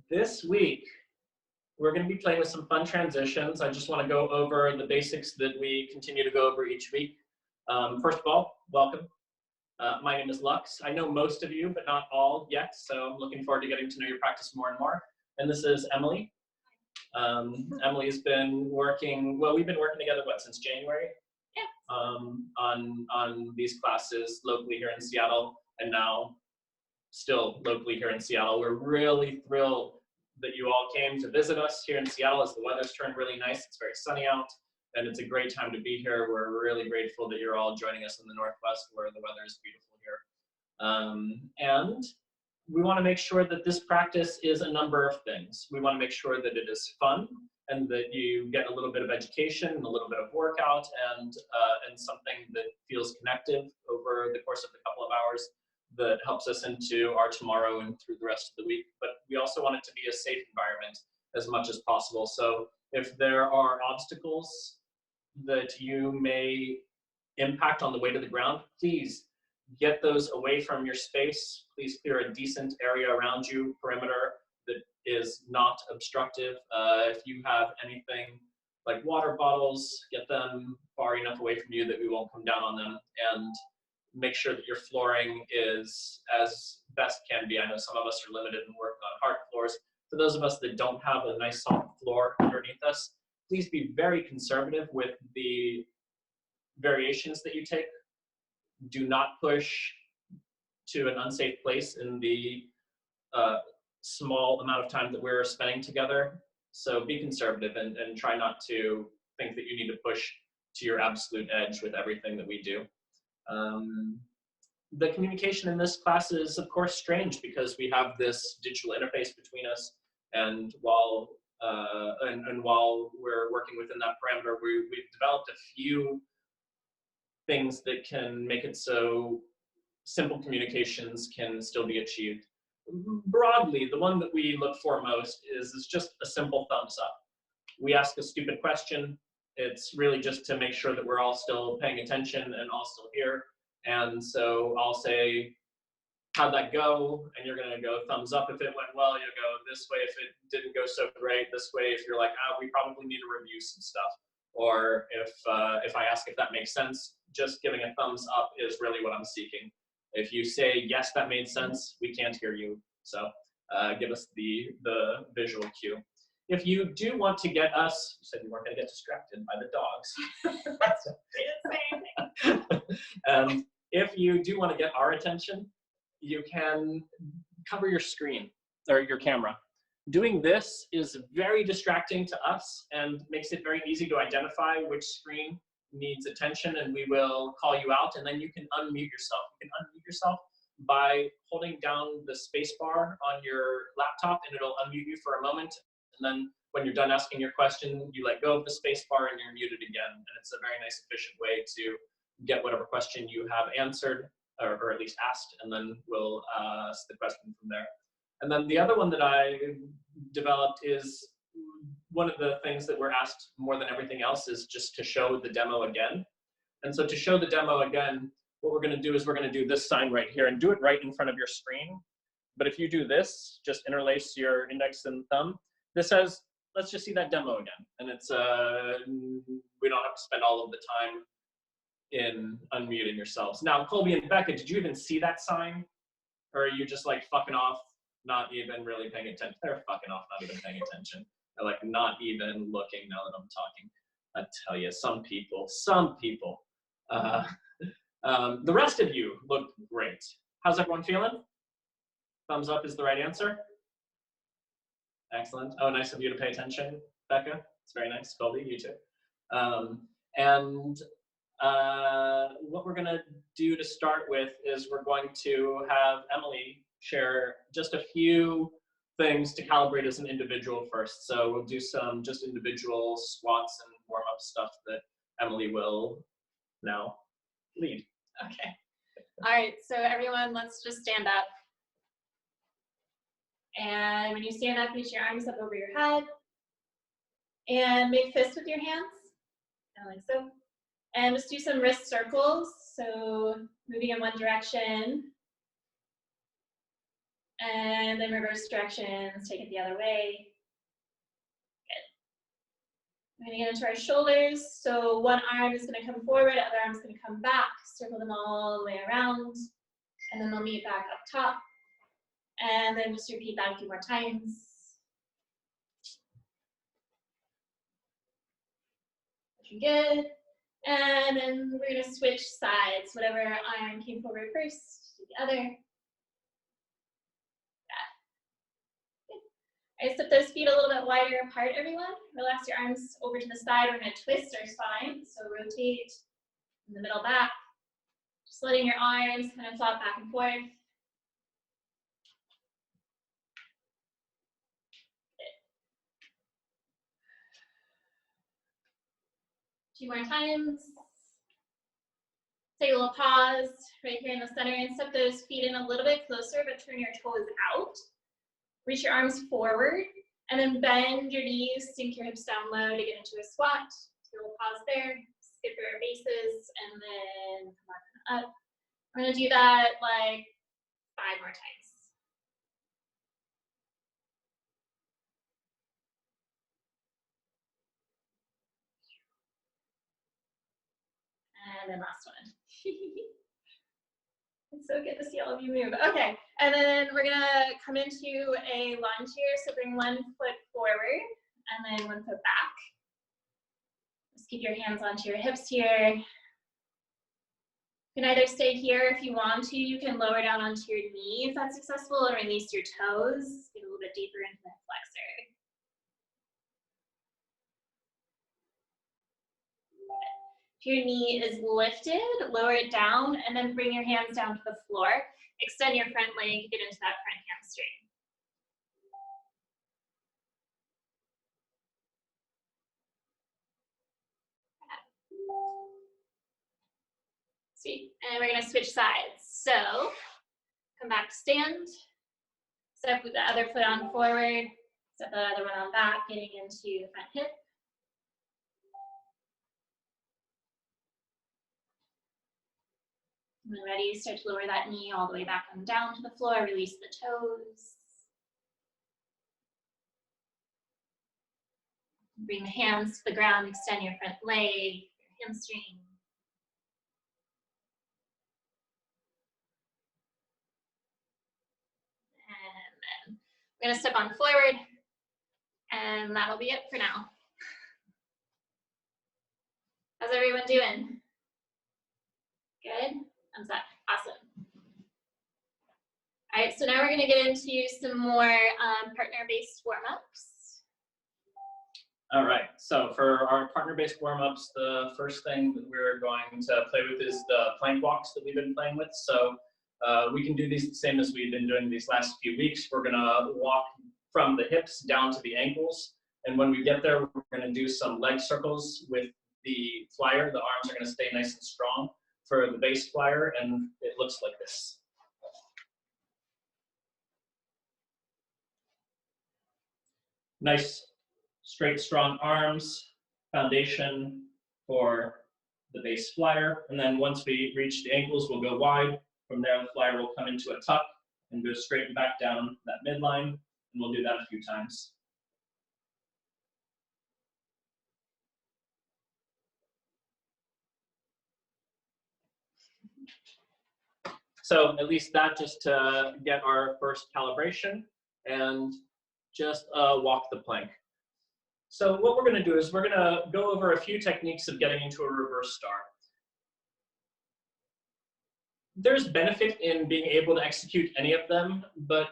This week, we're going to be playing with some fun transitions. I just want to go over the basics that we continue to go over each week. First of all, welcome. My name is Lux. I know most of you, but not all yet, so I'm looking forward to getting to know your practice more and more. And this is Emily. Emily's been working, well, we've been working together, what, since January? Yeah. On these classes locally here in Seattle, and now still locally here in Seattle. We're really thrilled that you all came to visit us here in Seattle as the weather's turned really nice. It's very sunny out, and it's a great time to be here. We're really grateful that you're all joining us in the Northwest where the weather is beautiful here. And we want to make sure that this practice is a number of things. We want to make sure that it is fun and that you get a little bit of education and a little bit of workout and something that feels connective over the course of a couple of hours that helps us into our tomorrow and through the rest of the week. But we also want it to be a safe environment as much as possible. So if there are obstacles that you may impact on the way to the ground, please get those away from your space. Please clear a decent area around you, perimeter that is not obstructive. If you have anything like water bottles, get them far enough away from you that we won't come down on them, and make sure that your flooring is as best can be. I know some of us are limited and working on hard floors. For those of us that don't have a nice soft floor underneath us, please be very conservative with the variations that you take. Do not push to an unsafe place in the small amount of time that we're spending together. So be conservative and try not to think that you need to push to your absolute edge with everything that we do. The communication in this class is, of course, strange because we have this digital interface between us, and while we're working within that parameter, we've developed a few things that can make it so simple communications can still be achieved. Broadly, the one that we look for most is just a simple thumbs up. We ask a stupid question. It's really just to make sure that we're all still paying attention and all still here. And so I'll say, how'd that go? And you're gonna go thumbs up if it went well. You'll go this way if it didn't go so great. This way if you're like, we probably need to review some stuff. Or if I ask if that makes sense, just giving a thumbs up is really what I'm seeking. If you say, yes, that made sense, we can't hear you. So give us the visual cue. If you do want to get us, you said you weren't gonna get distracted by the dogs. If you do want to get our attention, you can cover your screen or your camera. Doing this is very distracting to us and makes it very easy to identify which screen needs attention, and we will call you out, and then you can unmute yourself. You can unmute yourself by holding down the space bar on your laptop, and it'll unmute you for a moment. And then when you're done asking your question, you let go of the space bar and you're muted again. And it's a very nice, efficient way to get whatever question you have answered, or at least asked, and then we'll ask the question from there. And then the other one that I developed is one of the things that we're asked more than everything else is just to show the demo again. And so to show the demo again, what we're gonna do is we're gonna do this sign right here and do it right in front of your screen. But if you do this, just interlace your index and thumb, this says, let's just see that demo again. And it's, we don't have to spend all of the time in unmuting yourselves. Now, Colby and Becca, did you even see that sign? Or are you just like fucking off, not even really paying attention? They're fucking off, not even paying attention. They're like not even looking now that I'm talking. I tell you, some people. The rest of you look great. How's everyone feeling? Thumbs up is the right answer. Excellent. Oh, nice of you to pay attention, Becca. It's very nice. Colby, you too. What we're gonna do to start with is we're going to have Emily share just a few things to calibrate as an individual first. So we'll do some just individual squats and warm-up stuff that Emily will now lead. Okay. All right, so everyone, let's just stand up. And when you stand up, reach your arms up over your head. And make fists with your hands, kind of like so. And just do some wrist circles. So moving in one direction. And then reverse directions, take it the other way. We're going to get into our shoulders. So one arm is going to come forward, other arm is going to come back, circle them all the way around, and then they'll meet back up top. And then just repeat that a few more times. Looking good. And then we're going to switch sides. Whatever arm came forward first, do the other. All right, step those feet a little bit wider apart, everyone. Relax your arms over to the side. We're going to twist our spine. So rotate in the middle back. Just letting your arms kind of flop back and forth. Two more times. Take a little pause right here in the center and step those feet in a little bit closer, but turn your toes out. Reach your arms forward and then bend your knees, sink your hips down low to get into a squat. Take a little pause there, skip your bases, and then come back up. We're gonna do that like 5 more times. And then last one. It's so good to see all of you move. Okay, and then we're gonna come into a lunge here. So bring one foot forward and then one foot back. Just keep your hands onto your hips here. You can either stay here if you want to. You can lower down onto your knee if that's successful, or release your toes. Get a little bit deeper into the flexor. If your knee is lifted, lower it down, and then bring your hands down to the floor. Extend your front leg, get into that front hamstring. Sweet, and we're gonna switch sides. So, come back to stand. Step with the other foot on forward. Step the other one on back, getting into the front hip. When ready, start to lower that knee all the way back and down to the floor. Release the toes. Bring the hands to the ground. Extend your front leg, your hamstring. And then we're going to step on forward. And that'll be it for now. How's everyone doing? Good? Thumbs up. Awesome. All right, so now we're going to get into some more partner-based warm-ups. All right, so for our partner-based warm-ups, the first thing that we're going to play with is the plank walks that we've been playing with. So we can do these the same as we've been doing these last few weeks. We're going to walk from the hips down to the ankles. And when we get there, we're going to do some leg circles with the flyer. The arms are going to stay nice and strong for the base flyer, and it looks like this. Nice, straight, strong arms, foundation for the base flyer. And then once we reach the ankles, we'll go wide. From there, the flyer will come into a tuck and go straight and back down that midline. And we'll do that a few times. So at least that just to get our first calibration and just walk the plank. So what we're going to do is we're going to go over a few techniques of getting into a reverse star. There's benefit in being able to execute any of them, but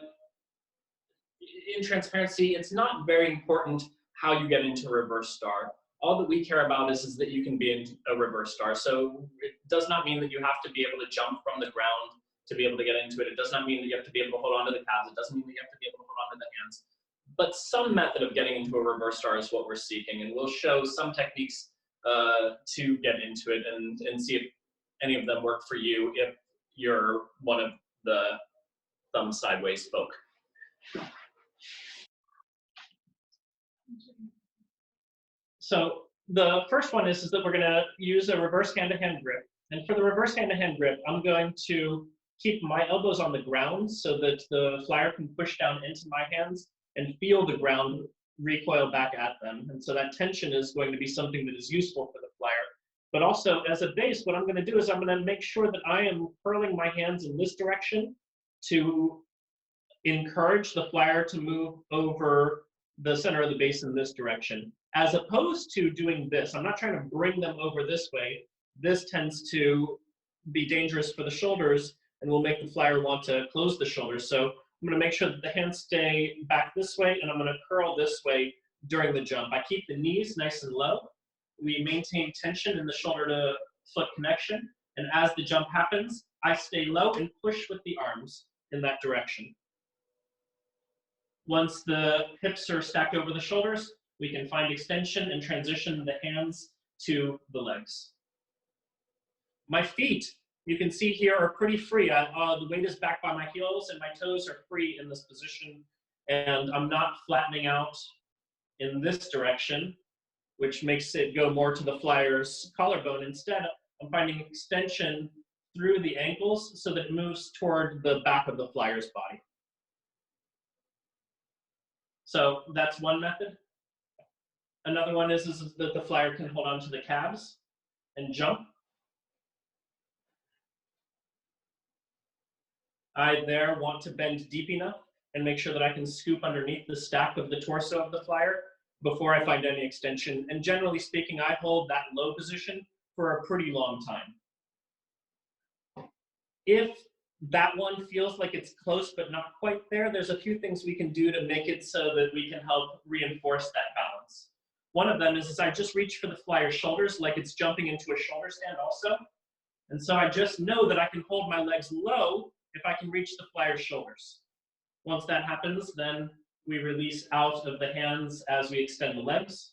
in transparency, it's not very important how you get into a reverse star. All that we care about is that you can be in a reverse star. So it does not mean that you have to be able to jump from the ground to be able to get into it. It does not mean that you have to be able to hold on to the calves. It doesn't mean that you have to be able to hold on to the hands. But some method of getting into a reverse star is what we're seeking. And we'll show some techniques to get into it and see if any of them work for you if you're one of the thumb sideways folk. So the first one is that we're going to use a reverse hand-to-hand grip. And for the reverse hand-to-hand grip, I'm going to keep my elbows on the ground so that the flyer can push down into my hands and feel the ground recoil back at them. And so that tension is going to be something that is useful for the flyer. But also, as a base, what I'm going to do is I'm going to make sure that I am curling my hands in this direction to encourage the flyer to move over the center of the base in this direction, as opposed to doing this. I'm not trying to bring them over this way. This tends to be dangerous for the shoulders and will make the flyer want to close the shoulders. So I'm going to make sure that the hands stay back this way, and I'm going to curl this way during the jump. I keep the knees nice and low. We maintain tension in the shoulder to foot connection. And as the jump happens, I stay low and push with the arms in that direction. Once the hips are stacked over the shoulders, we can find extension and transition the hands to the legs. My feet, you can see here, are pretty free. The weight is back by my heels and my toes are free in this position. And I'm not flattening out in this direction, which makes it go more to the flyer's collarbone. Instead, I'm finding extension through the ankles so that it moves toward the back of the flyer's body. So that's one method. Another one is that the flyer can hold on to the calves and jump. I there want to bend deep enough and make sure that I can scoop underneath the stack of the torso of the flyer before I find any extension. And generally speaking, I hold that low position for a pretty long time. If that one feels like it's close but not quite there, there's a few things we can do to make it so that we can help reinforce that balance. One of them is I just reach for the flyer's shoulders like it's jumping into a shoulder stand also. And so I just know that I can hold my legs low if I can reach the flyer's shoulders. Once that happens, then we release out of the hands as we extend the legs.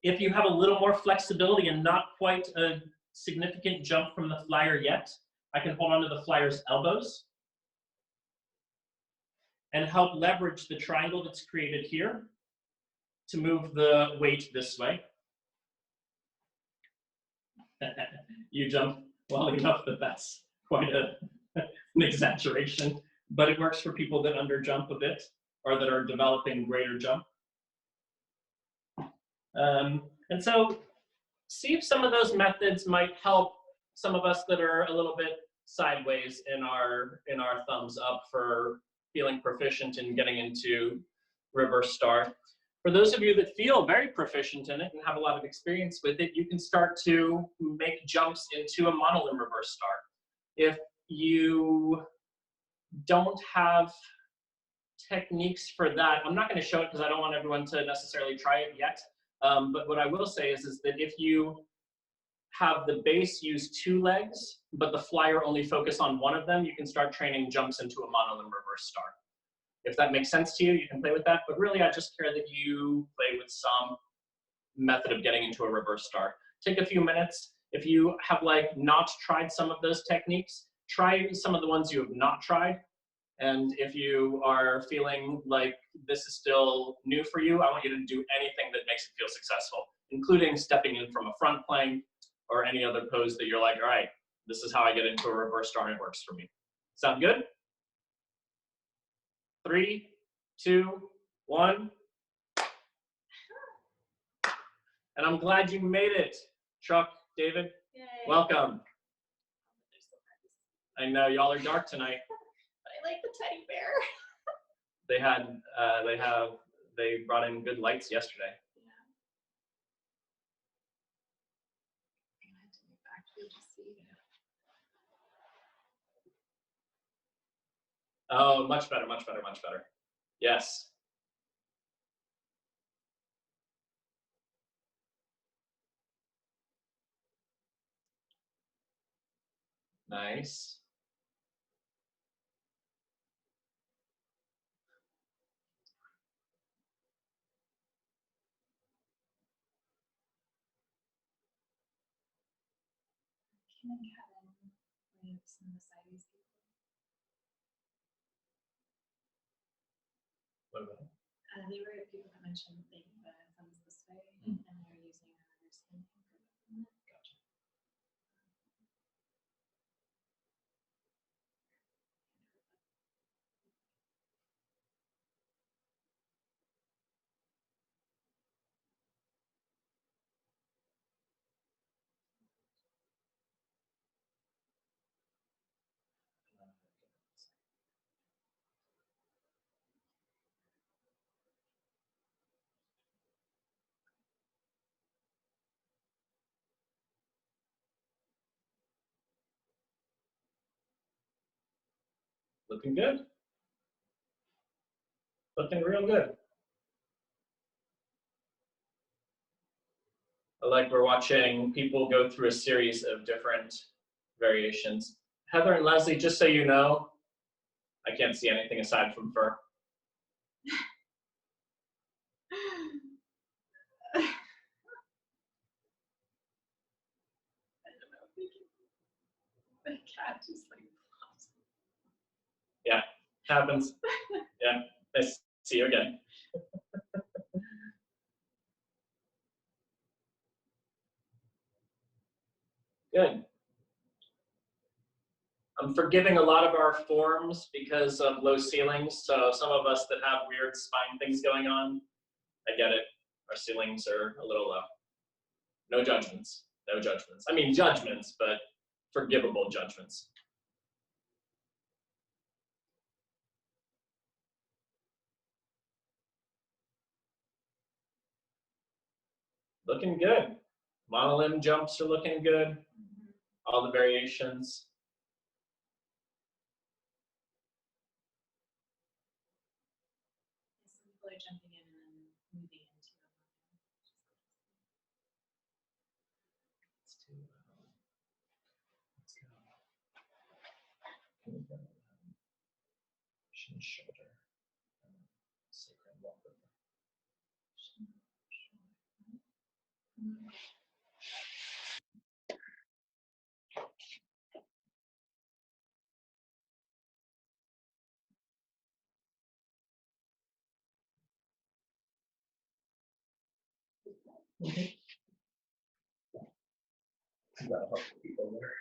If you have a little more flexibility and not quite a significant jump from the flyer yet, I can hold onto the flyer's elbows and help leverage the triangle that's created here to move the weight this way. You jump well enough that that's quite an exaggeration, but it works for people that underjump a bit or that are developing greater jump. And so see if some of those methods might help some of us that are a little bit sideways in our thumbs up for feeling proficient in getting into reverse star. For those of you that feel very proficient in it and have a lot of experience with it, you can start to make jumps into a monolimb reverse star. If you don't have techniques for that, I'm not going to show it because I don't want everyone to necessarily try it yet. But what I will say is that if you have the base use 2 legs, but the flyer only focus on one of them, you can start training jumps into a monolimb reverse star. If that makes sense to you, you can play with that. But really, I just care that you play with some method of getting into a reverse star. Take a few minutes. If you have not tried some of those techniques, try some of the ones you have not tried. And if you are feeling like this is still new for you, I want you to do anything that makes it feel successful, including stepping in from a front plank or any other pose that you're like, all right, this is how I get into a reverse star and it works for me. Sound good? 3, 2, 1. And I'm glad you made it. Chuck, David, Yay. Welcome. I know y'all are dark tonight. I like the teddy bear. They brought in good lights yesterday. Yeah. I had to move back here to see. Oh, much better, much better, much better. Yes. Nice. Kim and Kevin live some beside these people. What about it? They were people that mentioned they move the thumbs this way, and they're using a reverse hand. Gotcha. Looking good. Looking real good. I like we're watching people go through a series of different variations. Heather and Leslie, just so you know, I can't see anything aside from fur. The cat just like pops. Yeah, happens. Yeah, nice to see you again. Good. I'm forgiving a lot of our forms because of low ceilings. So some of us that have weird spine things going on, I get it. Our ceilings are a little low. No judgments. No judgments. I mean judgments, but forgivable judgments. Looking good. Monolimb jumps are looking good. All the variations. Some people are jumping in and then moving into it. Let's go. Shin, shoulder, sacrum, walk over. That'll help people there.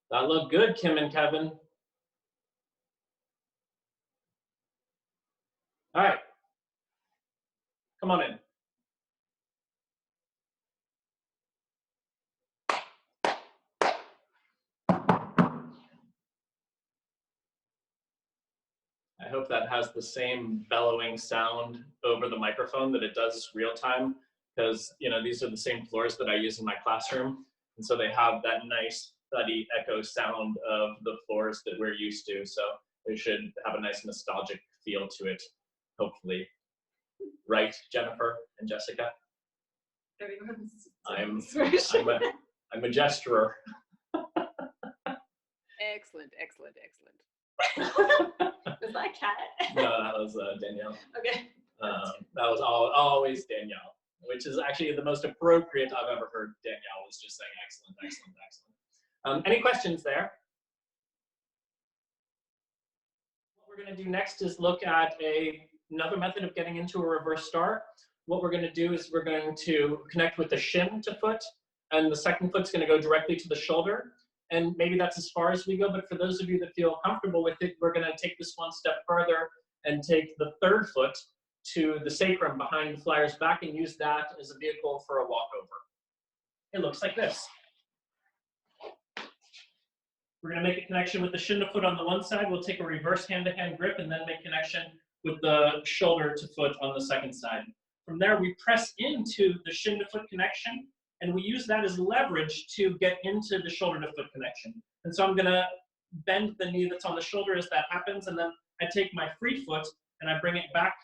That looked good, Kim and Kevin. All right. Come on in. I hope that has the same bellowing sound over the microphone that it does real time, because these are the same floors that I use in my classroom, and so they have that nice thuddy echo sound of the floors that we're used to. So it should have a nice nostalgic feel to it, hopefully. Right, Jennifer and Jessica? I'm a gesturer. Excellent, excellent, excellent. Was that cat? No, that was Danielle. Okay. That was always Danielle, which is actually the most appropriate I've ever heard Danielle was just saying excellent, excellent, excellent. Any questions there? What we're going to do next is look at another method of getting into a reverse star. What we're going to do is we're going to connect with the shin to foot, and the second foot's going to go directly to the shoulder. And maybe that's as far as we go, but for those of you that feel comfortable with it, we're going to take this one step further and take the third foot to the sacrum behind the flyer's back and use that as a vehicle for a walkover. It looks like this. We're going to make a connection with the shin to foot on the one side. We'll take a reverse hand-to-hand grip and then make connection with the shoulder to foot on the second side. From there, we press into the shin to foot connection, and we use that as leverage to get into the shoulder to foot connection. And so I'm going to bend the knee that's on the shoulder as that happens, and then I take my free foot and I bring it back,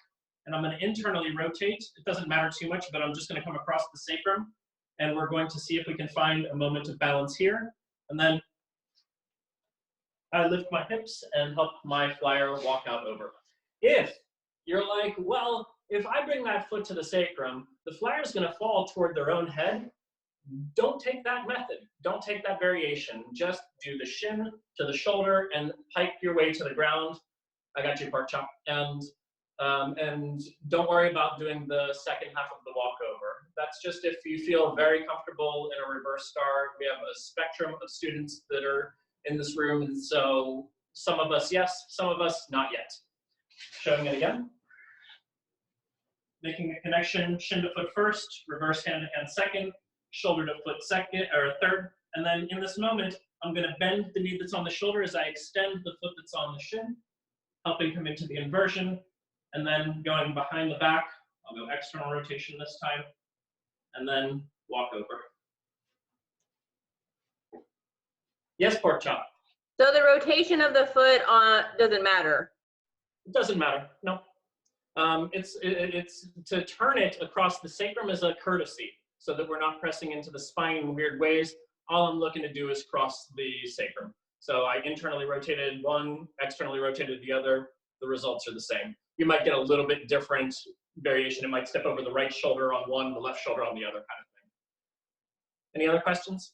and I'm going to internally rotate. It doesn't matter too much, but I'm just going to come across the sacrum, and we're going to see if we can find a moment of balance here. And then I lift my hips and help my flyer walk out over. If you're like, well, if I bring that foot to the sacrum, the flyer's going to fall toward their own head, don't take that method. Don't take that variation. Just do the shin to the shoulder and pike your way to the ground. I got you, pork chop. And don't worry about doing the second half of the walkover. That's just if you feel very comfortable in a reverse star. We have a spectrum of students that are in this room, and so some of us yes, some of us not yet. Showing it again. Making a connection, shin to foot first, reverse hand to hand second, shoulder to foot second or third, and then in this moment, I'm going to bend the knee that's on the shoulder as I extend the foot that's on the shin, helping come into the inversion, and then going behind the back. I'll go external rotation this time, and then walk over. Yes, pork chop. So the rotation of the foot doesn't matter. It doesn't matter, no. It's to turn it across the sacrum is a courtesy, so that we're not pressing into the spine in weird ways. All I'm looking to do is cross the sacrum. So I internally rotated one, externally rotated the other. The results are the same. You might get a little bit different variation. It might step over the right shoulder on one, the left shoulder on the other, kind of thing. Any other questions?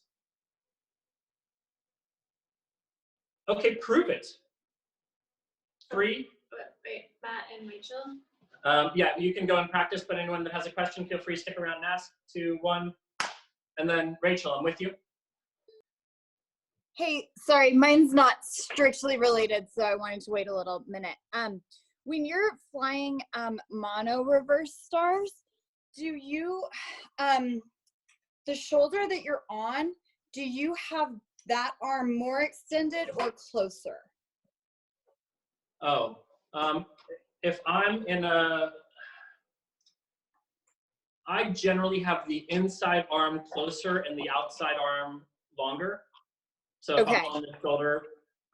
Okay, prove it. 3. Wait, Matt and Rachel? Yeah, you can go and practice, but anyone that has a question, feel free to stick around and ask. 2, 1, and then Rachel, I'm with you. Hey, sorry, mine's not strictly related, so I wanted to wait a little minute. When you're flying mono reverse stars, do you, the shoulder that you're on, do you have that arm more extended or closer? Oh, if I'm in I generally have the inside arm closer and the outside arm longer. So if I'm on the shoulder,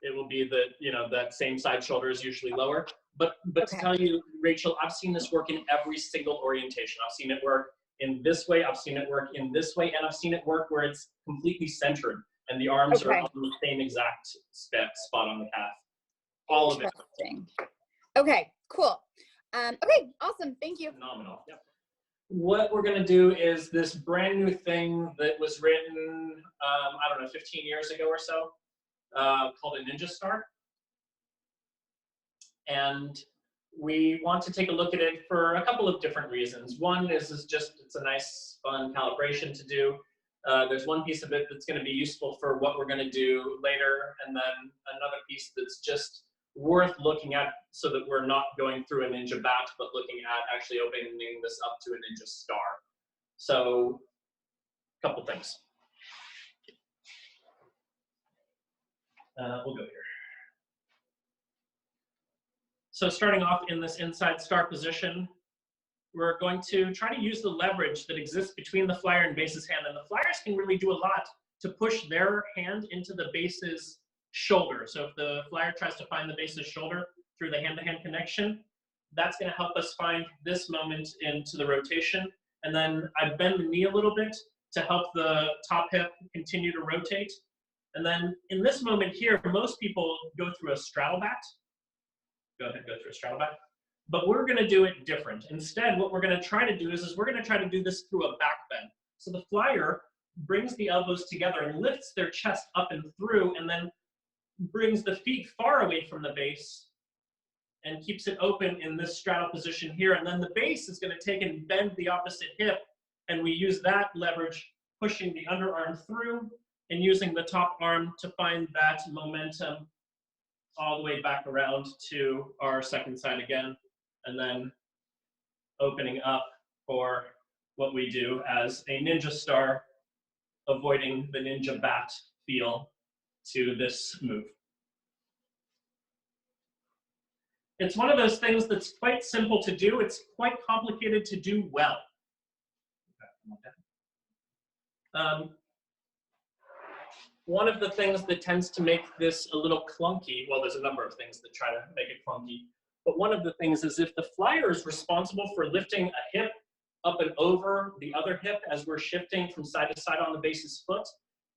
it will be the, that same side shoulder is usually lower. But to tell you, Rachel, I've seen this work in every single orientation. I've seen it work in this way, I've seen it work in this way, and I've seen it work where it's completely centered and the arms are on the same exact spot on the calf. All of it. Okay, cool. Okay, awesome. Thank you. Phenomenal. Yep. What we're going to do is this brand new thing that was written, I don't know, 15 years ago or so, called a ninja star. And we want to take a look at it for a couple of different reasons. One is it's a nice, fun calibration to do. There's one piece of it that's going to be useful for what we're going to do later, and then another piece that's just worth looking at so that we're not going through a ninja bat, but looking at actually opening this up to a ninja star. So, a couple things. We'll go here. So starting off in this inside star position, we're going to try to use the leverage that exists between the flyer and base's hand. And the flyers can really do a lot to push their hand into the base's shoulder. So if the flyer tries to find the base's shoulder through the hand-to-hand connection, that's going to help us find this moment into the rotation. And then I bend the knee a little bit to help the top hip continue to rotate. And then in this moment here, most people go through a straddle bat. Go ahead, go through a straddle bat. But we're going to do it different. Instead, what we're going to try to do is we're going to try to do this through a back bend. So the flyer brings the elbows together and lifts their chest up and through, and then brings the feet far away from the base and keeps it open in this straddle position here. And then the base is going to take and bend the opposite hip, and we use that leverage, pushing the underarm through and using the top arm to find that momentum all the way back around to our second side again, and then opening up for what we do as a ninja star, avoiding the ninja bat feel to this move. It's one of those things that's quite simple to do. It's quite complicated to do well. One of the things that tends to make this a little clunky, well, there's a number of things that try to make it clunky, but one of the things is if the flyer is responsible for lifting a hip up and over the other hip as we're shifting from side to side on the base's foot,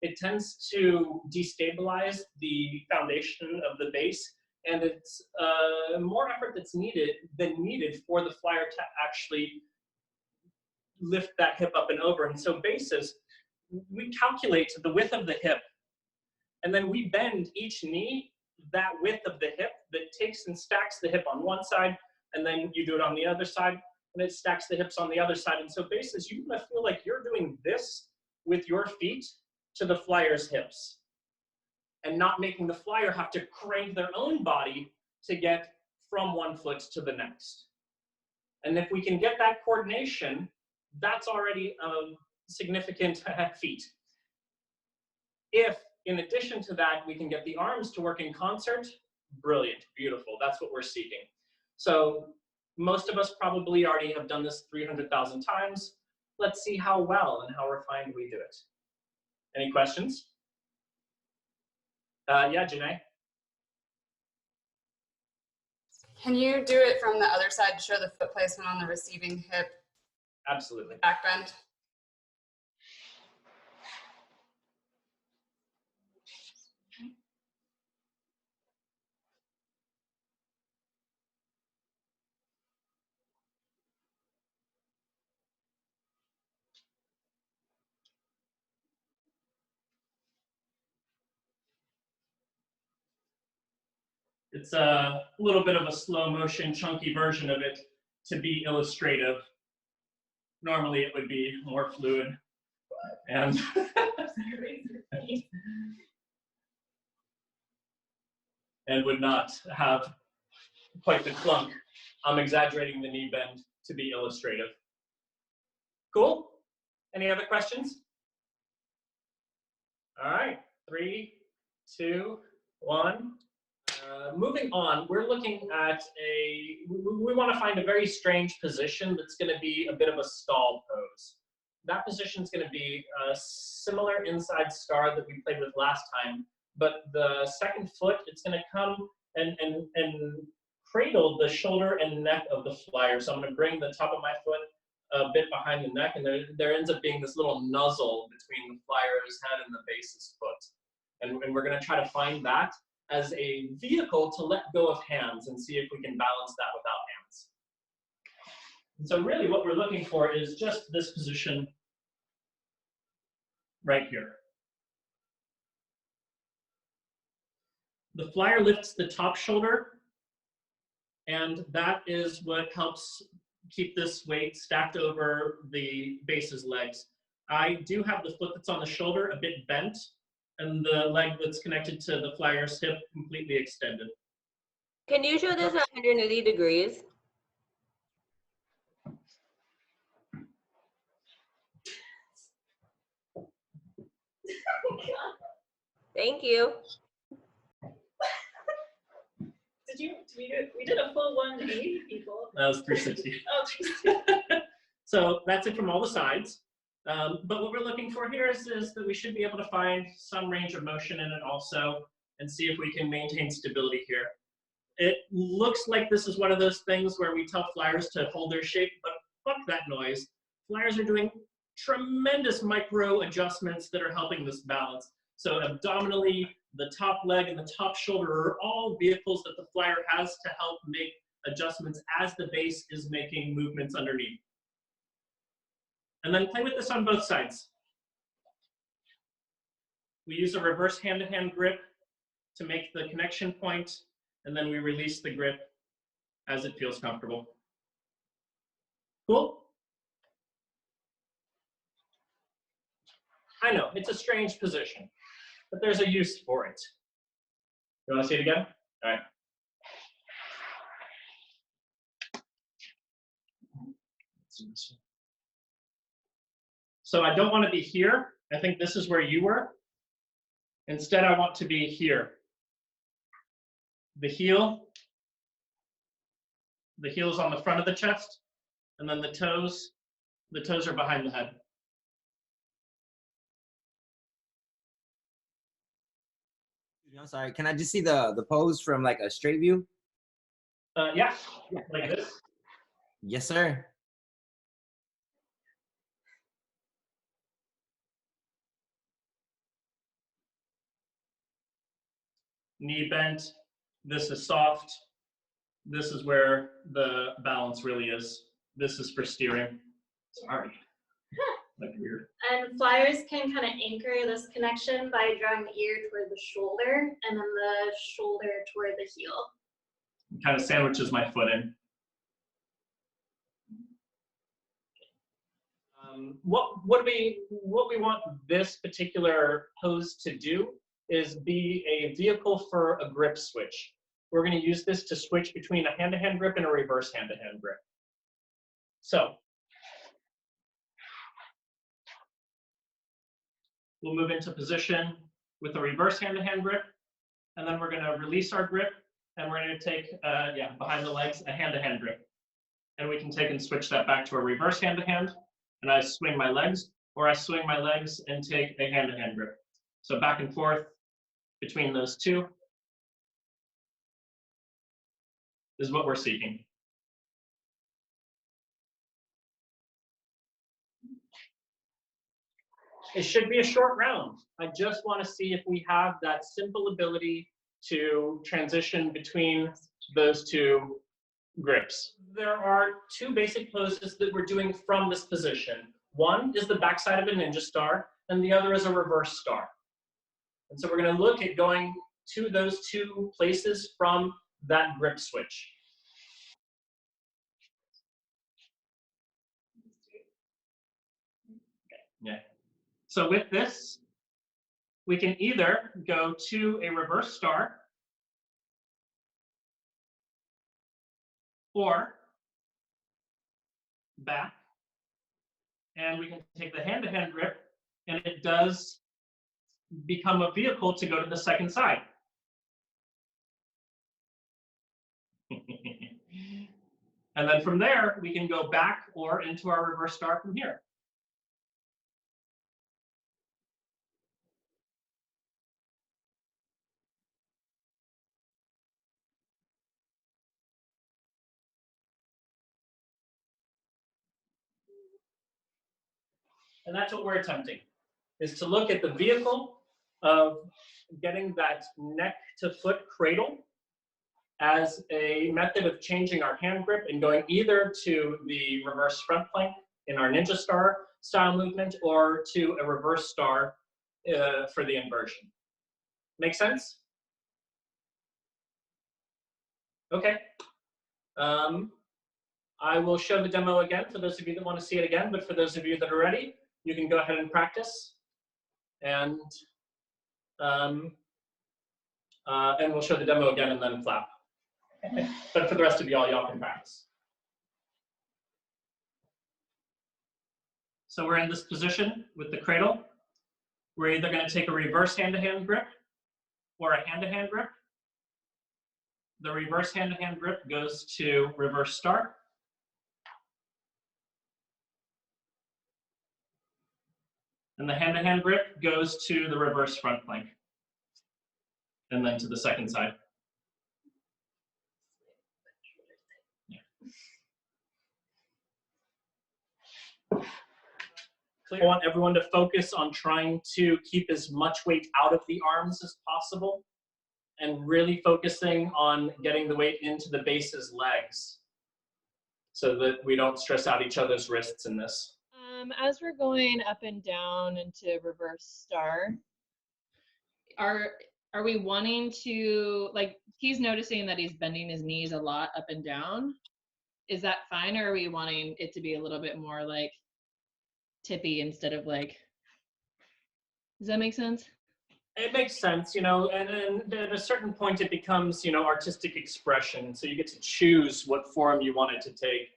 it tends to destabilize the foundation of the base, and it's more effort that's needed for the flyer to actually lift that hip up and over. And so bases, we calculate the width of the hip, and then we bend each knee that width of the hip that takes and stacks the hip on one side, and then you do it on the other side, and it stacks the hips on the other side. And so bases, you're gonna feel like you're doing this with your feet to the flyer's hips, and not making the flyer have to crank their own body to get from one foot to the next. And if we can get that coordination, that's already a significant feat. If, in addition to that, we can get the arms to work in concert, brilliant, beautiful, that's what we're seeking. So most of us probably already have done this 300,000 times. Let's see how well and how refined we do it. Any questions? Yeah, Janae? Can you do it from the other side to show the foot placement on the receiving hip Absolutely. back bend? It's a little bit of a slow motion, chunky version of it to be illustrative. Normally it would be more fluid and and would not have quite the clunk. I'm exaggerating the knee bend to be illustrative. Cool? Any other questions? All right, 3, 2, 1. Moving on, we're looking at we want to find a very strange position that's going to be a bit of a stall pose. That position is going to be a similar inside star that we played with last time, but the second foot, it's going to come and cradle the shoulder and neck of the flyer. So I'm going to bring the top of my foot a bit behind the neck, and there ends up being this little nuzzle between the flyer's head and the base's foot. And we're going to try to find that as a vehicle to let go of hands and see if we can balance that without hands. And so really what we're looking for is just this position right here. The flyer lifts the top shoulder, and that is what helps keep this weight stacked over the base's legs. I do have the foot that's on the shoulder a bit bent, and the leg that's connected to the flyer's hip completely extended. Can you show this 180 degrees? Thank you. We did a full 180, people. That was 360. Oh, 360. So that's it from all the sides. But what we're looking for here is that we should be able to find some range of motion in it also and see if we can maintain stability here. It looks like this is one of those things where we tell flyers to hold their shape, but fuck that noise. Flyers are doing tremendous micro adjustments that are helping this balance. So abdominally, the top leg and the top shoulder are all vehicles that the flyer has to help make adjustments as the base is making movements underneath. And then play with this on both sides. We use a reverse hand-to-hand grip to make the connection point, and then we release the grip as it feels comfortable. Cool? I know, it's a strange position, but there's a use for it. You want to see it again? All right. So I don't want to be here. I think this is where you were. Instead, I want to be here. The heel is on the front of the chest, and then the toes are behind the head. I'm sorry, can I just see the pose from like a straight view? Yeah, like this. Yes, sir. Knee bent. This is soft. This is where the balance really is. This is for steering. Sorry. Like weird. And flyers can kind of anchor this connection by drawing the ear toward the shoulder and then the shoulder toward the heel. It kind of sandwiches my foot in. What we want this particular pose to do is be a vehicle for a grip switch. We're going to use this to switch between a hand-to-hand grip and a reverse hand-to-hand grip. So we'll move into position with a reverse hand-to-hand grip, and then we're going to release our grip, and we're going to take, behind the legs, a hand-to-hand grip. And we can take and switch that back to a reverse hand-to-hand, and I swing my legs, or I swing my legs and take a hand-to-hand grip. So back and forth, between those two is what we're seeking. It should be a short round. I just want to see if we have that simple ability to transition between those two grips. There are two basic poses that we're doing from this position. One is the backside of a ninja star, and the other is a reverse star. And so we're going to look at going to those two places from that grip switch. Yeah. So with this, we can either go to a reverse star or back, and we can take the hand-to-hand grip, and it does become a vehicle to go to the second side. And then from there, we can go back or into our reverse star from here. And that's what we're attempting, is to look at the vehicle of getting that neck to foot cradle as a method of changing our hand grip and going either to the reverse front plank in our ninja star style movement or to a reverse star for the inversion. Make sense? Okay. I will show the demo again for those of you that want to see it again, but for those of you that are ready, you can go ahead and practice, and we'll show the demo again and then flap. But for the rest of y'all can practice. So we're in this position with the cradle. We're either going to take a reverse hand-to-hand grip or a hand-to-hand grip. The reverse hand-to-hand grip goes to reverse star. And the hand-to-hand grip goes to the reverse front plank. And then to the second side. Yeah. I want everyone to focus on trying to keep as much weight out of the arms as possible and really focusing on getting the weight into the base's legs so that we don't stress out each other's wrists in this. As we're going up and down into reverse star, are we wanting to, like, he's noticing that he's bending his knees a lot up and down. Is that fine, or are we wanting it to be a little bit more like tippy instead of like, does that make sense? It makes sense, you know, and at a certain point it becomes, you know, artistic expression. So you get to choose what form you want it to take.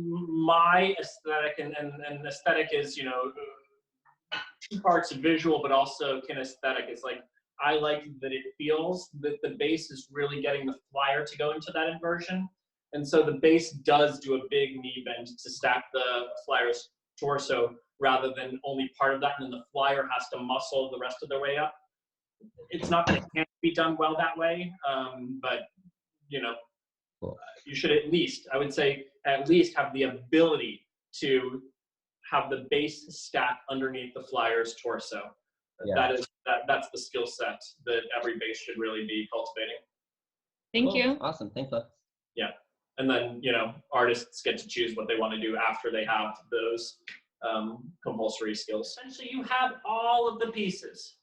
My aesthetic and aesthetic is, you know, two parts visual, but also kinesthetic. It's like, I like that it feels that the base is really getting the flyer to go into that inversion. And so the base does do a big knee bend to stack the flyer's torso rather than only part of that, and then the flyer has to muscle the rest of their way up. It's not that it can't be done well that way, but, you know, you should at least, I would say, at least have the ability to have the base stack underneath the flyer's torso. Yeah. That's the skill set that every base should really be cultivating. Thank you. Awesome, thanks, Lex. Yeah, and then, you know, artists get to choose what they want to do after they have those compulsory skills. Essentially, you have all of the pieces.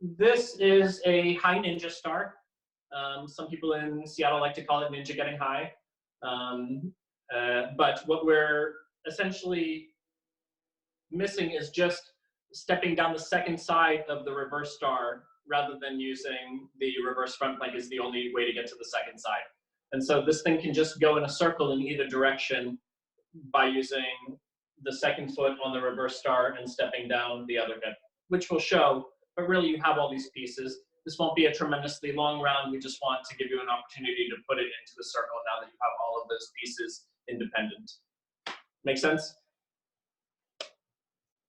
This is a high ninja star. Some people in Seattle like to call it ninja getting high. But what we're essentially missing is just stepping down the second side of the reverse star rather than using the reverse front plank is the only way to get to the second side. And so this thing can just go in a circle in either direction by using the second foot on the reverse star and stepping down the other hip, which will show, but really you have all these pieces. This won't be a tremendously long round. We just want to give you an opportunity to put it into a circle now that you have all of those pieces independent. Make sense?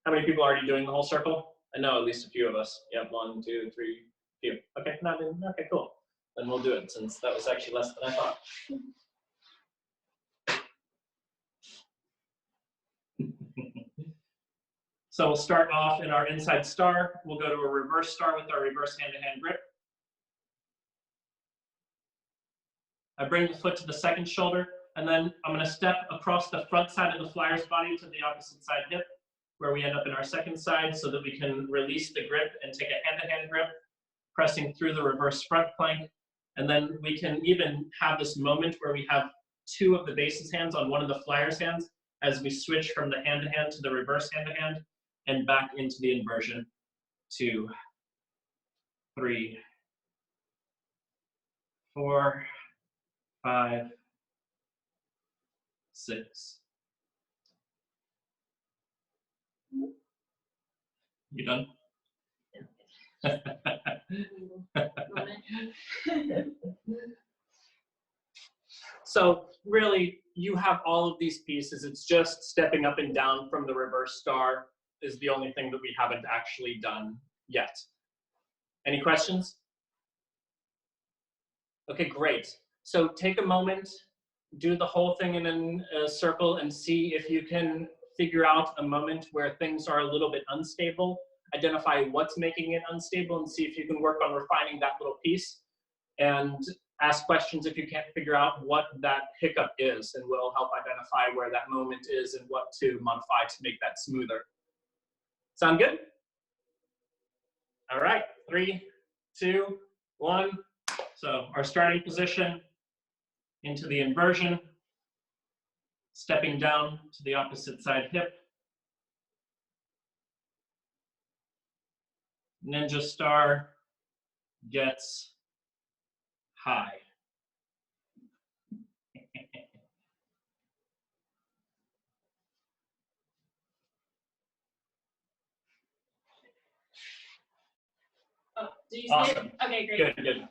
How many people are already doing the whole circle? I know at least a few of us. Yeah, 1, 2, 3, few. Okay, not in, okay, cool. Then we'll do it since that was actually less than I thought. So we'll start off in our inside star. We'll go to a reverse star with our reverse hand-to-hand grip. I bring the foot to the second shoulder, and then I'm going to step across the front side of the flyer's body to the opposite side hip, where we end up in our second side so that we can release the grip and take a hand-to-hand grip, pressing through the reverse front plank. And then we can even have this moment where we have two of the base's hands on one of the flyer's hands as we switch from the hand-to-hand to the reverse hand-to-hand and back into the inversion. 2, 3, 4, 5, 6. You done? So really, you have all of these pieces. It's just stepping up and down from the reverse star is the only thing that we haven't actually done yet. Any questions? Okay, great. So take a moment, do the whole thing in a circle and see if you can figure out a moment where things are a little bit unstable. Identify what's making it unstable and see if you can work on refining that little piece. And ask questions if you can't figure out what that hiccup is, and we'll help identify where that moment is and what to modify to make that smoother. Sound good? All right, 3, 2, 1. So our starting position into the inversion, stepping down to the opposite side hip. Ninja star gets high. Oh, do you see Awesome. it? Okay, great. Good, good.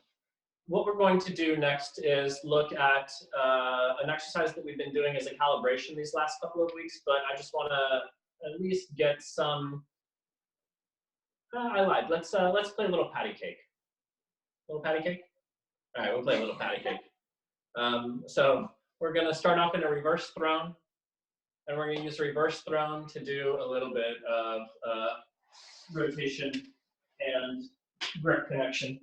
What we're going to do next is look at an exercise that we've been doing as a calibration these last couple of weeks, but I just want to at least get some, I lied. Let's play a little patty cake. Little patty cake? All right, we'll play a little patty cake. So we're going to start off in a reverse throne, and we're going to use reverse throne to do a little bit of rotation and grip connection.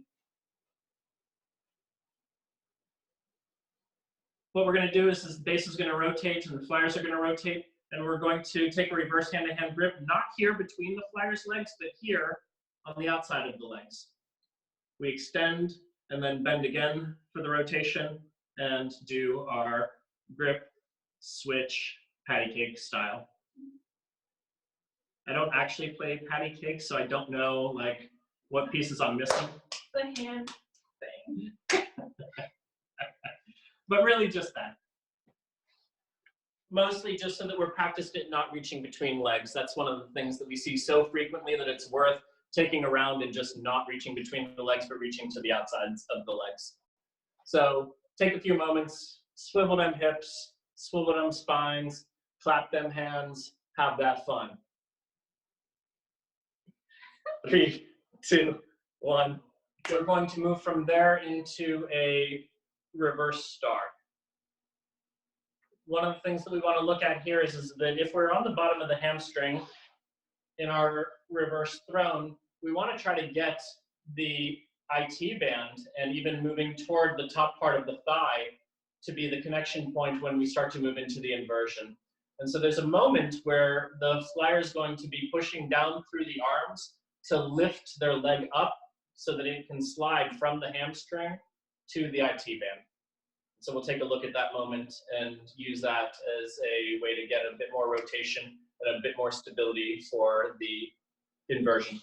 What we're going to do is the base is going to rotate and the flyers are going to rotate, and we're going to take a reverse hand-to-hand grip, not here between the flyer's legs, but here on the outside of the legs. We extend and then bend again for the rotation and do our grip, switch, patty cake style. I don't actually play patty cake, so I don't know like what pieces I'm missing. The hand thing. But really just that. Mostly just so that we're practiced at not reaching between legs. That's one of the things that we see so frequently that it's worth taking around and just not reaching between the legs, but reaching to the outsides of the legs. So take a few moments, swivel them hips, swivel them spines, clap them hands, have that fun. 3, 2, 1. We're going to move from there into a reverse star. One of the things that we want to look at here is that if we're on the bottom of the hamstring in our reverse throne, we want to try to get the IT band and even moving toward the top part of the thigh to be the connection point when we start to move into the inversion. And so there's a moment where the flyer is going to be pushing down through the arms to lift their leg up so that it can slide from the hamstring to the IT band. So we'll take a look at that moment and use that as a way to get a bit more rotation and a bit more stability for the inversion.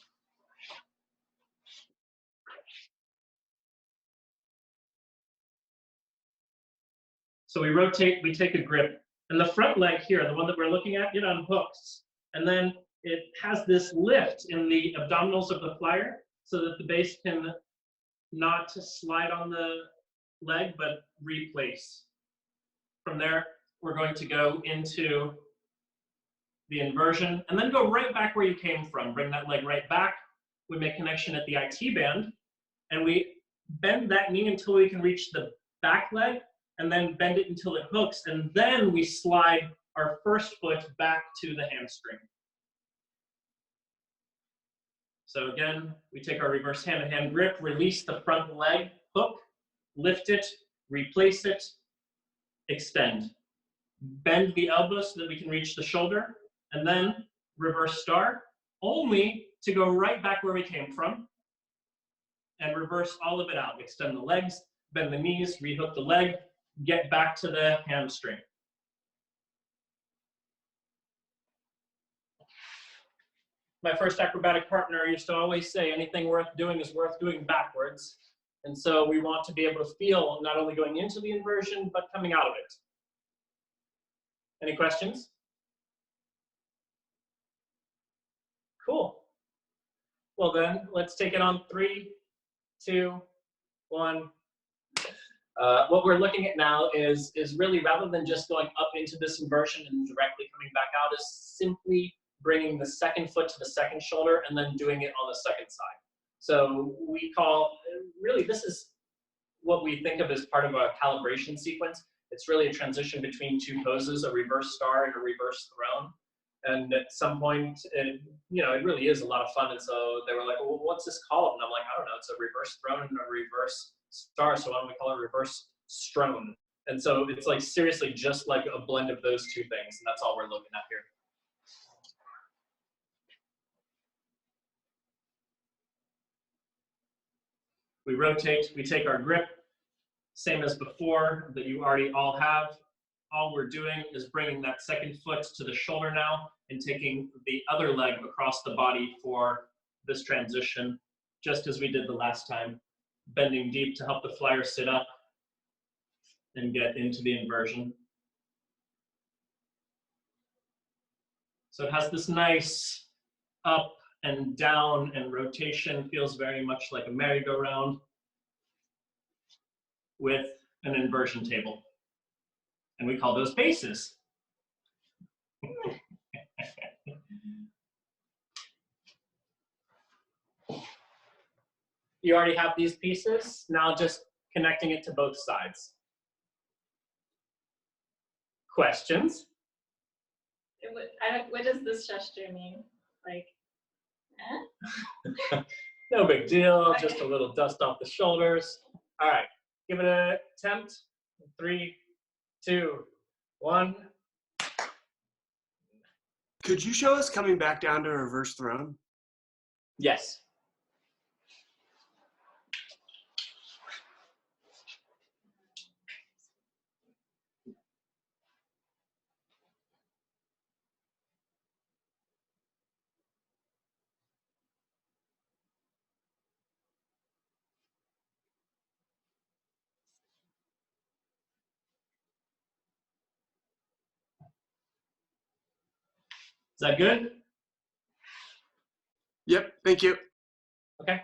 So we rotate, we take a grip, and the front leg here, the one that we're looking at, it unhooks. And then it has this lift in the abdominals of the flyer so that the base can not slide on the leg, but replace. From there, we're going to go into the inversion and then go right back where you came from. Bring that leg right back. We make connection at the IT band. and we bend that knee until we can reach the back leg, and then bend it until it hooks, and then we slide our first foot back to the hamstring. So again, we take our reverse hand-to-hand grip, release the front leg, hook, lift it, replace it, extend. Bend the elbow so that we can reach the shoulder, and then reverse star, only to go right back where we came from, and reverse all of it out. Extend the legs, bend the knees, rehook the leg, get back to the hamstring. My first acrobatic partner used to always say, anything worth doing is worth doing backwards. And so we want to be able to feel not only going into the inversion, but coming out of it. Any questions? Cool. Well then, let's take it on 3, 2, 1. What we're looking at now is really, rather than just going up into this inversion and directly coming back out, is simply bringing the second foot to the second shoulder and then doing it on the second side. So we call, really this is what we think of as part of a calibration sequence. It's really a transition between two poses, a reverse star and a reverse throne. And at some point, it really is a lot of fun. And so they were like, well, what's this called? And I'm like, I don't know, it's a reverse throne and a reverse star. So why don't we call it reverse strone? And so it's like seriously just like a blend of those two things. And that's all we're looking at here. We rotate, we take our grip, same as before that you already all have. All we're doing is bringing that second foot to the shoulder now and taking the other leg across the body for this transition, just as we did the last time. Bending deep to help the flyer sit up and get into the inversion. So it has this nice up and down and rotation, feels very much like a merry-go-round with an inversion table. And we call those bases. You already have these pieces, now just connecting it to both sides. Questions? What does this gesture mean? Like, eh? No big deal, Okay. just a little dust off the shoulders. All right, give it an attempt. 3, 2, 1. Could you show us coming back down to a reverse throne? Yes. Is that good? Yep, thank you. Okay,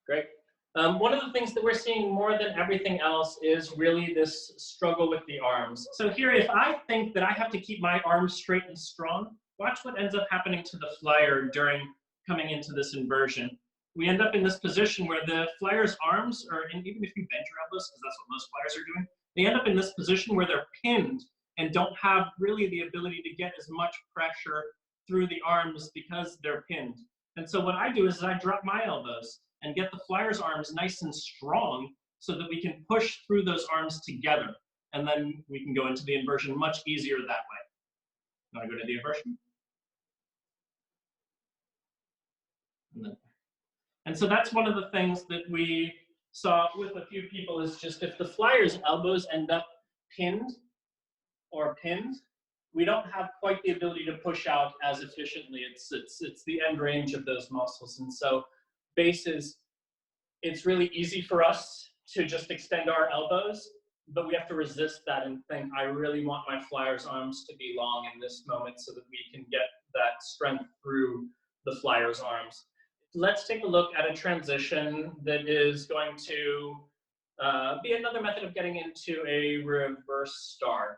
great. One of the things that we're seeing more than everything else is really this struggle with the arms. So here, if I think that I have to keep my arms straight and strong, watch what ends up happening to the flyer during coming into this inversion. We end up in this position where the flyer's arms are, and even if you bend your elbows, because that's what most flyers are doing, they end up in this position where they're pinned and don't have really the ability to get as much pressure through the arms because they're pinned. And so what I do is I drop my elbows and get the flyer's arms nice and strong so that we can push through those arms together. And then we can go into the inversion much easier that way. Want to go to the inversion? And so that's one of the things that we saw with a few people is just if the flyer's elbows end up pinned or pinned, we don't have quite the ability to push out as efficiently. It's the end range of those muscles. And so bases, it's really easy for us to just extend our elbows, but we have to resist that and think, I really want my flyer's arms to be long in this moment so that we can get that strength through the flyer's arms. Let's take a look at a transition that is going to be another method of getting into a reverse star.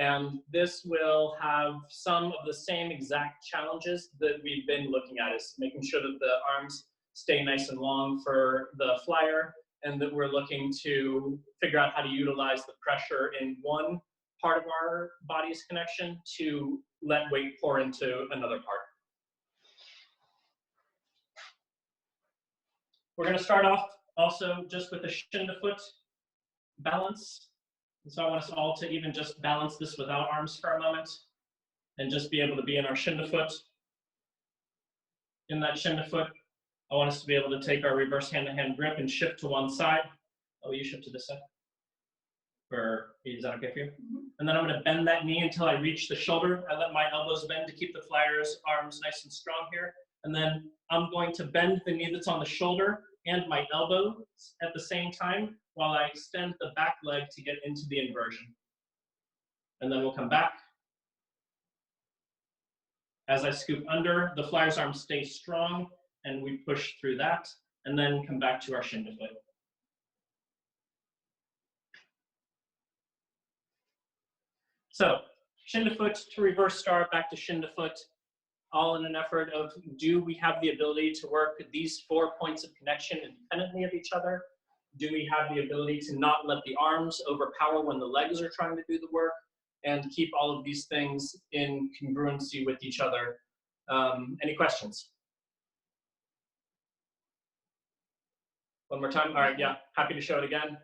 And this will have some of the same exact challenges that we've been looking at, is making sure that the arms stay nice and long for the flyer, and that we're looking to figure out how to utilize the pressure in one part of our body's connection to let weight pour into another part. We're going to start off also just with the shin to foot balance. And so I want us all to even just balance this without arms for a moment and just be able to be in our shin to foot. In that shin to foot, I want us to be able to take our reverse hand-to-hand grip and shift to one side. Oh, you shift to this side? Or is that okay for you? Mm-hmm. And then I'm going to bend that knee until I reach the shoulder. I let my elbows bend to keep the flyer's arms nice and strong here. And then I'm going to bend the knee that's on the shoulder and my elbows at the same time while I extend the back leg to get into the inversion. And then we'll come back. As I scoop under, the flyer's arms stay strong and we push through that and then come back to our shin to foot. So shin to foot to reverse star, back to shin to foot, all in an effort of, do we have the ability to work these 4 points of connection independently of each other? Do we have the ability to not let the arms overpower when the legs are trying to do the work, and keep all of these things in congruency with each other? Any questions? One more time? All right, yeah, happy to show it again.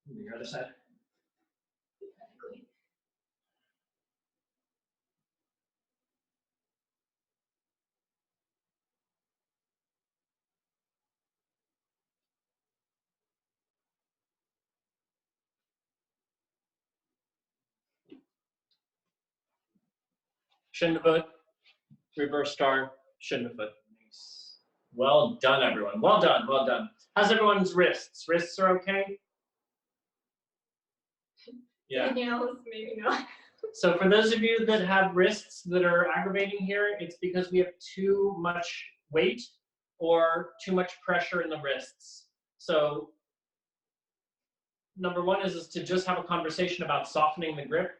The other side. Shin to foot, reverse star, shin to foot. Nice. Well done, everyone. Well done, well done. How's everyone's wrists? Wrists are okay? Yeah. Nails, maybe not. So for those of you that have wrists that are aggravating here, it's because we have too much weight or too much pressure in the wrists. So number one is to just have a conversation about softening the grip.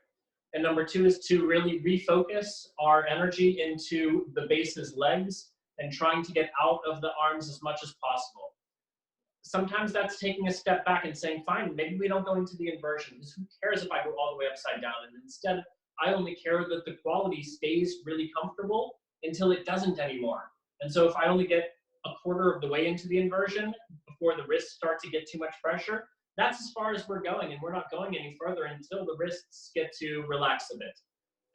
And number two is to really refocus our energy into the base's legs and trying to get out of the arms as much as possible. Sometimes that's taking a step back and saying, fine, maybe we don't go into the inversion, because who cares if I go all the way upside down? And instead, I only care that the quality stays really comfortable until it doesn't anymore. And so if I only get a quarter of the way into the inversion before the wrists start to get too much pressure, that's as far as we're going, and we're not going any further until the wrists get to relax a bit.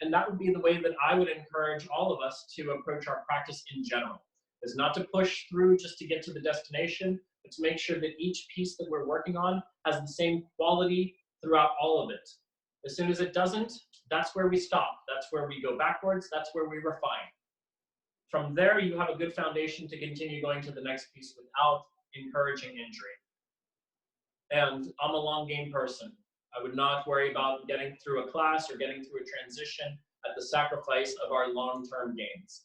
And that would be the way that I would encourage all of us to approach our practice in general, is not to push through just to get to the destination, but to make sure that each piece that we're working on has the same quality throughout all of it. As soon as it doesn't, that's where we stop. That's where we go backwards. That's where we refine. From there, you have a good foundation to continue going to the next piece without encouraging injury. And I'm a long game person. I would not worry about getting through a class or getting through a transition at the sacrifice of our long-term gains.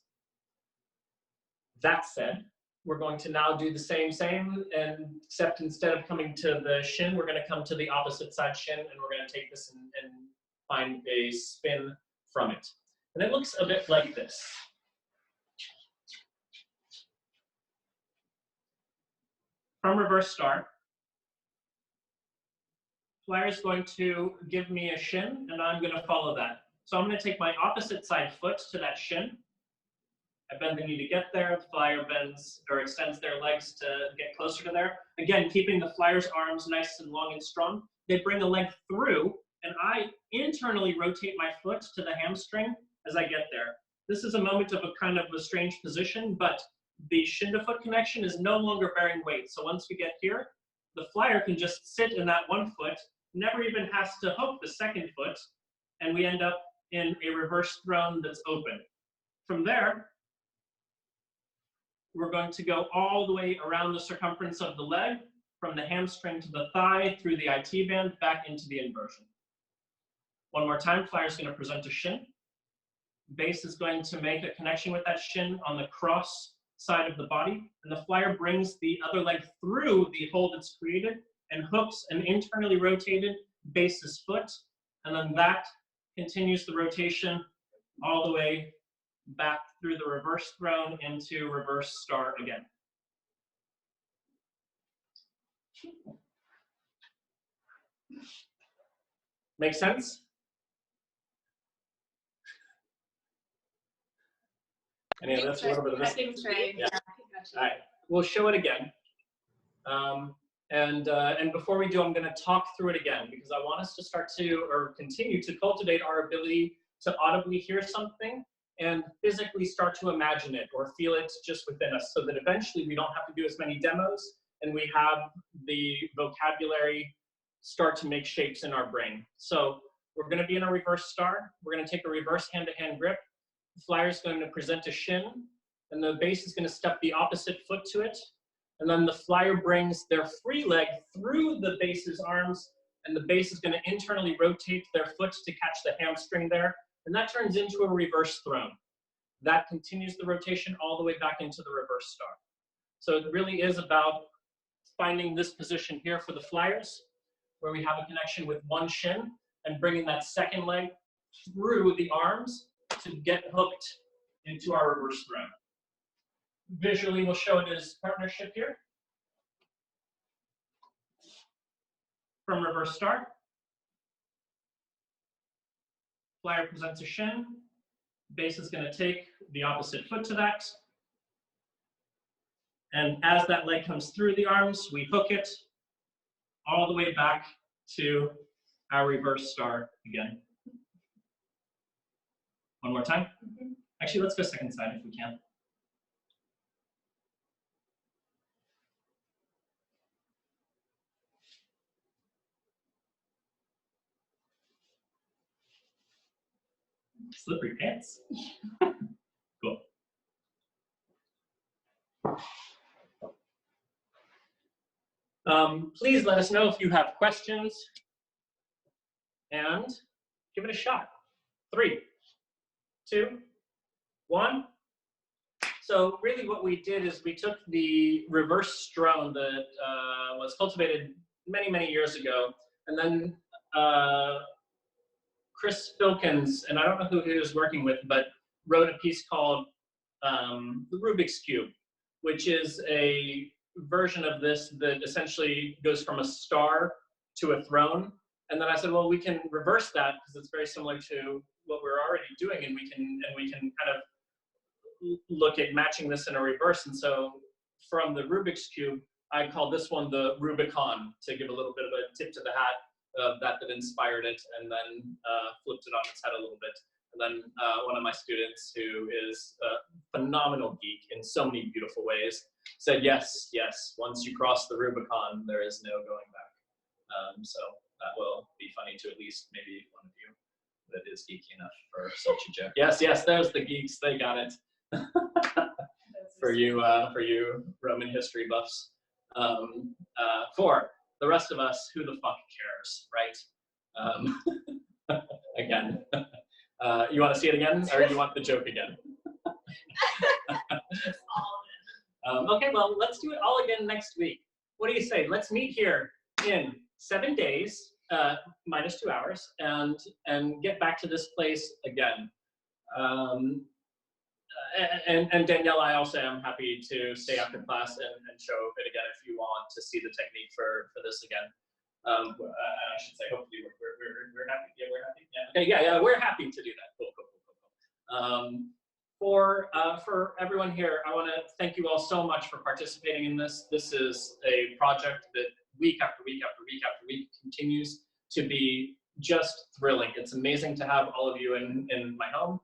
That said, we're going to now do the same, and except instead of coming to the shin, we're going to come to the opposite side shin, and we're going to take this and find a spin from it. And it looks a bit like this. From reverse start, flyer is going to give me a shin, and I'm going to follow that. So I'm going to take my opposite side foot to that shin. I bend the knee to get there. The flyer bends or extends their legs to get closer to there. Again, keeping the flyer's arms nice and long and strong. They bring the leg through, and I internally rotate my foot to the hamstring as I get there. This is a moment of a kind of a strange position, but the shin to foot connection is no longer bearing weight. So once we get here, the flyer can just sit in that one foot, never even has to hook the second foot, and we end up in a reverse throne that's open. From there, we're going to go all the way around the circumference of the leg, from the hamstring to the thigh, through the IT band, back into the inversion. One more time, flyer is going to present a shin. Base is going to make a connection with that shin on the cross side of the body, and the flyer brings the other leg through the hole that's created and hooks an internally rotated base's foot, and then that continues the rotation all the way back through the reverse throne into reverse star again. Make sense? Any of this? A little bit of I this? think so. Yeah. All right, we'll show it again. And before we do, I'm going to talk through it again because I want us to start to, or continue to cultivate our ability to audibly hear something and physically start to imagine it or feel it just within us so that eventually we don't have to do as many demos and we have the vocabulary start to make shapes in our brain. So we're going to be in a reverse star. We're going to take a reverse hand-to-hand grip. The flyer is going to present a shin, and the base is going to step the opposite foot to it. And then the flyer brings their free leg through the base's arms, and the base is going to internally rotate their foot to catch the hamstring there. And that turns into a reverse throne. That continues the rotation all the way back into the reverse star. So it really is about finding this position here for the flyers, where we have a connection with one shin and bringing that second leg through the arms to get hooked into our reverse throne. Visually, we'll show it as partnership here. From reverse star. Flyer presents a shin. Base is going to take the opposite foot to that. And as that leg comes through the arms, we hook it all the way back to our reverse star again. One more time. Actually, let's go second side if we can. Slippery pants. Cool. Please let us know if you have questions and give it a shot. 3, 2, 1. So really what we did is we took the reverse strone that was cultivated many, many years ago, and then Chris Filkins, and I don't know who he was working with, but wrote a piece called the Rubik's Cube, which is a version of this that essentially goes from a star to a throne. And then I said, well, we can reverse that because it's very similar to what we're already doing, and we can kind of look at matching this in a reverse. And so from the Rubik's Cube, I called this one the Rubicon to give a little bit of a tip to the hat of that inspired it, and then flipped it on its head a little bit. And then one of my students, who is a phenomenal geek in so many beautiful ways, said, yes, yes, once you cross the Rubicon, there is no going back. So that will be funny to at least maybe one of you that is geeky enough for such a joke. Yes, yes, there's the geeks, they got it. For you Roman history buffs. For the rest of us, who the fuck cares, right? Again. You want to see it again, or you want the joke again? Okay, well, let's do it all again next week. What do you say? Let's meet here in 7 days, minus 2 hours, and get back to this place again. And Danielle, I also am happy to stay after class and show it again if you want to see the technique for this again. I should say, hopefully we're happy. Yeah, we're happy. Yeah. Okay, yeah, we're happy to do that. Cool. For everyone here, I want to thank you all so much for participating in this. This is a project that week after week after week after week continues to be just thrilling. It's amazing to have all of you in my home,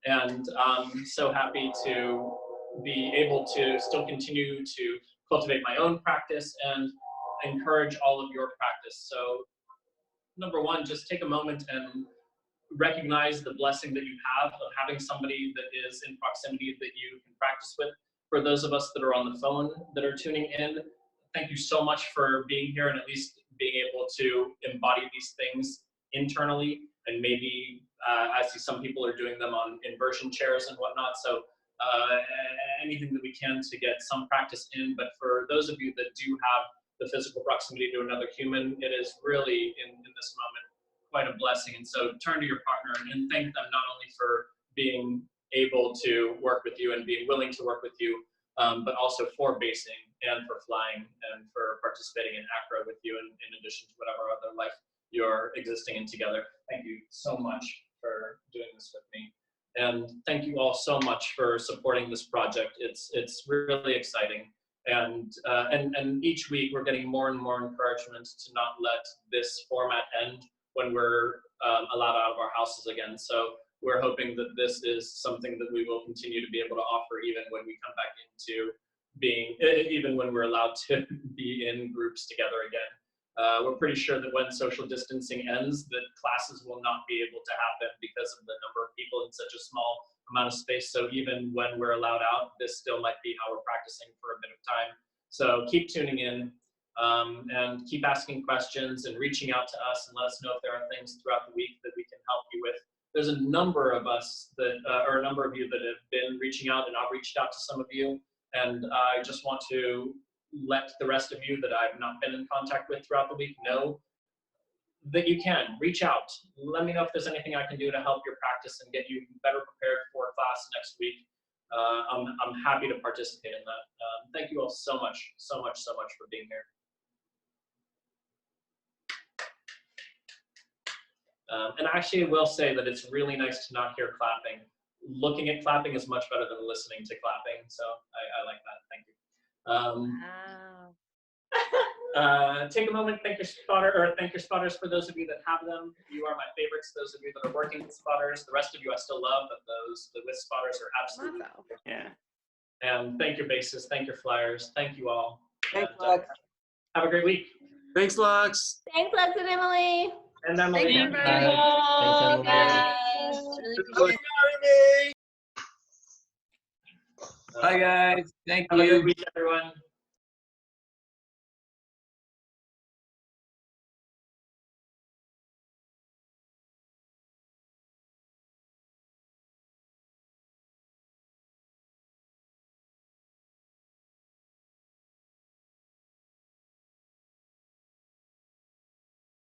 and I'm so happy to be able to still continue to cultivate my own practice and encourage all of your practice. So number one, just take a moment and recognize the blessing that you have of having somebody that is in proximity that you can practice with. For those of us that are on the phone that are tuning in, thank you so much for being here and at least being able to embody these things internally. And maybe I see some people are doing them on inversion chairs and whatnot. So anything that we can to get some practice in. But for those of you that do have the physical proximity to another human, it is really in this moment quite a blessing. And so turn to your partner and thank them not only for being able to work with you and being willing to work with you, but also for basing and for flying and for participating in acro with you in addition to whatever other life you're existing in together. Thank you so much for doing this with me. And thank you all so much for supporting this project. It's really exciting. And each week we're getting more and more encouragement to not let this format end when we're allowed out of our houses again. So we're hoping that this is something that we will continue to be able to offer even when we come back into being, even when we're allowed to be in groups together again. We're pretty sure that when social distancing ends, that classes will not be able to happen because of the number of people in such a small amount of space. So even when we're allowed out, this still might be how we're practicing for a bit of time. So keep tuning in and keep asking questions and reaching out to us and let us know if there are things throughout the week that we can help you with. There's a number of us that, or a number of you that have been reaching out, and I've reached out to some of you. And I just want to let the rest of you that I've not been in contact with throughout the week know that you can reach out. Let me know if there's anything I can do to help your practice and get you better prepared for class next week. I'm happy to participate in that. Thank you all so much for being here. And actually, I will say that it's really nice to not hear clapping. Looking at clapping is much better than listening to clapping, so I like that. Thank you. Wow. Take a moment, thank your spotters for those of you that have them. You are my favorites. Those of you that are working with spotters, the rest of you I still love, but those that with spotters are absolutely. Yeah. And thank your bases, thank your flyers, thank you all. Thanks, And, Lux. have a great week. Thanks, Lux. Thanks, Lex and Emily. And Emily. Thanks, Bye. everyone. Bye, guys. Thank Have a you. good week, everyone.